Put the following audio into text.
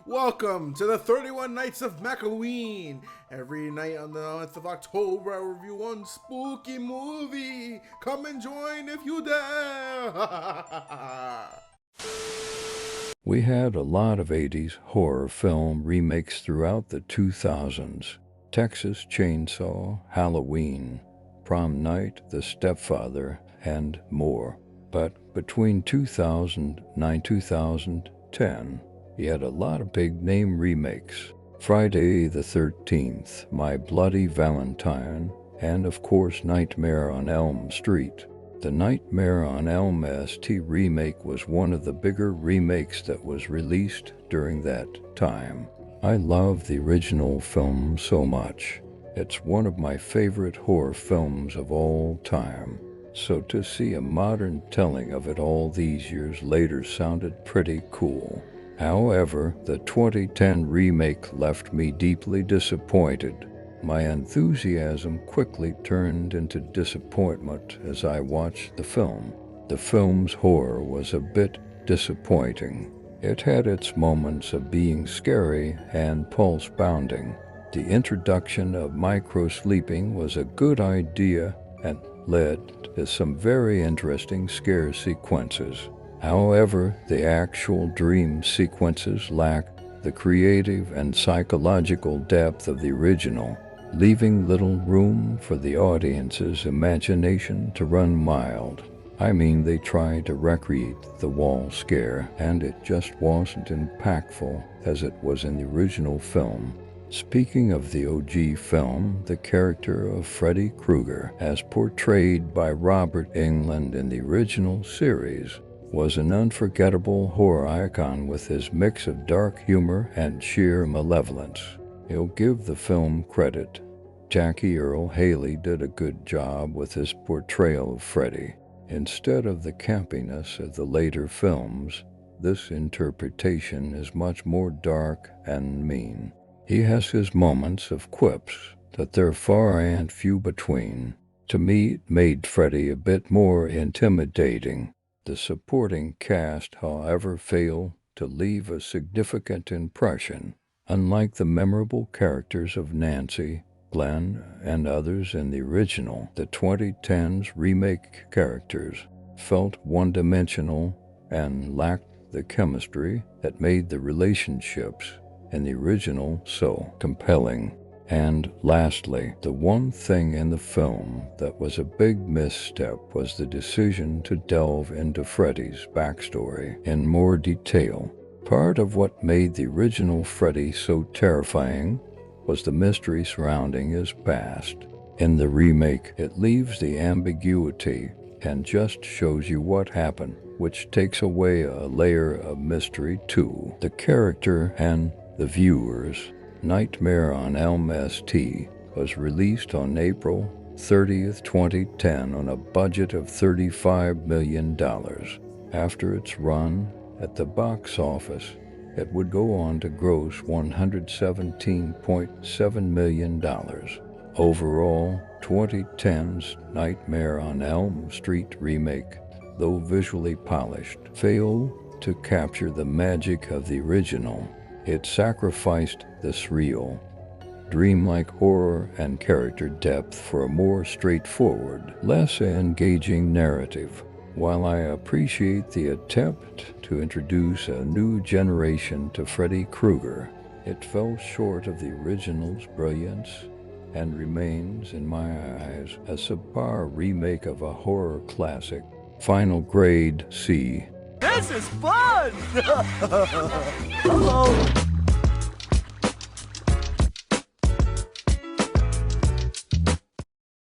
Welcome to the 31 Nights of Macoween. Every night on the 9th of October, I review one spooky movie. Come and join if you dare. We had a lot of 80s horror film remakes throughout the 2000s. Texas Chainsaw, Halloween, Prom Night, The Stepfather, and more. But between 2009 and 2010, you had a lot of big name remakes. Friday the 13th, My Bloody Valentine, and of course Nightmare on Elm Street. The Nightmare on Elm St remake was one of the bigger remakes that was released during that time. I love the original film so much. It's one of my favorite horror films of all time. So to see a modern telling of it all these years later sounded pretty cool. However, the 2010 remake left me deeply disappointed. My enthusiasm quickly turned into disappointment as I watched the film. The film's horror was a bit disappointing. It had its moments of being scary and pulse-pounding. The introduction of micro-sleeping was a good idea and led to some very interesting scare sequences. However, the actual dream sequences lacked the creative and psychological depth of the original, leaving little room for the audience's imagination to run wild. I mean, they tried to recreate the wall scare, and it just wasn't impactful as it was in the original film. Speaking of the OG film, the character of Freddy Krueger, as portrayed by Robert Englund in the original series, was an unforgettable horror icon with his mix of dark humor and sheer malevolence. He'll give the film credit. Jackie Earle Haley did a good job with his portrayal of Freddy. Instead of the campiness of the later films, this interpretation is much more dark and mean. He has his moments of quips that they're far and few between. To me, it made Freddy a bit more intimidating. The supporting cast, however, failed to leave a significant impression. Unlike the memorable characters of Nancy, Glenn, and others in the original, the 2010's remake characters felt one-dimensional and lacked the chemistry that made the relationships in the original so compelling. And lastly, the one thing in the film that was a big misstep was the decision to delve into Freddy's backstory in more detail. Part of what made the original Freddy so terrifying was the mystery surrounding his past. In the remake, it leaves the ambiguity and just shows you what happened, which takes away a layer of mystery to the character and the viewers. Nightmare on Elm St was released on April 30th, 2010 on a budget of $35 million. After its run at the box office, it would go on to gross $117.7 million. Overall, 2010's Nightmare on Elm Street remake, though visually polished, failed to capture the magic of the original. It sacrificed the surreal, dreamlike horror and character depth for a more straightforward, less engaging narrative. While I appreciate the attempt to introduce a new generation to Freddy Krueger, it fell short of the original's brilliance and remains, in my eyes, a subpar remake of a horror classic. Final grade C. This is fun! Hello!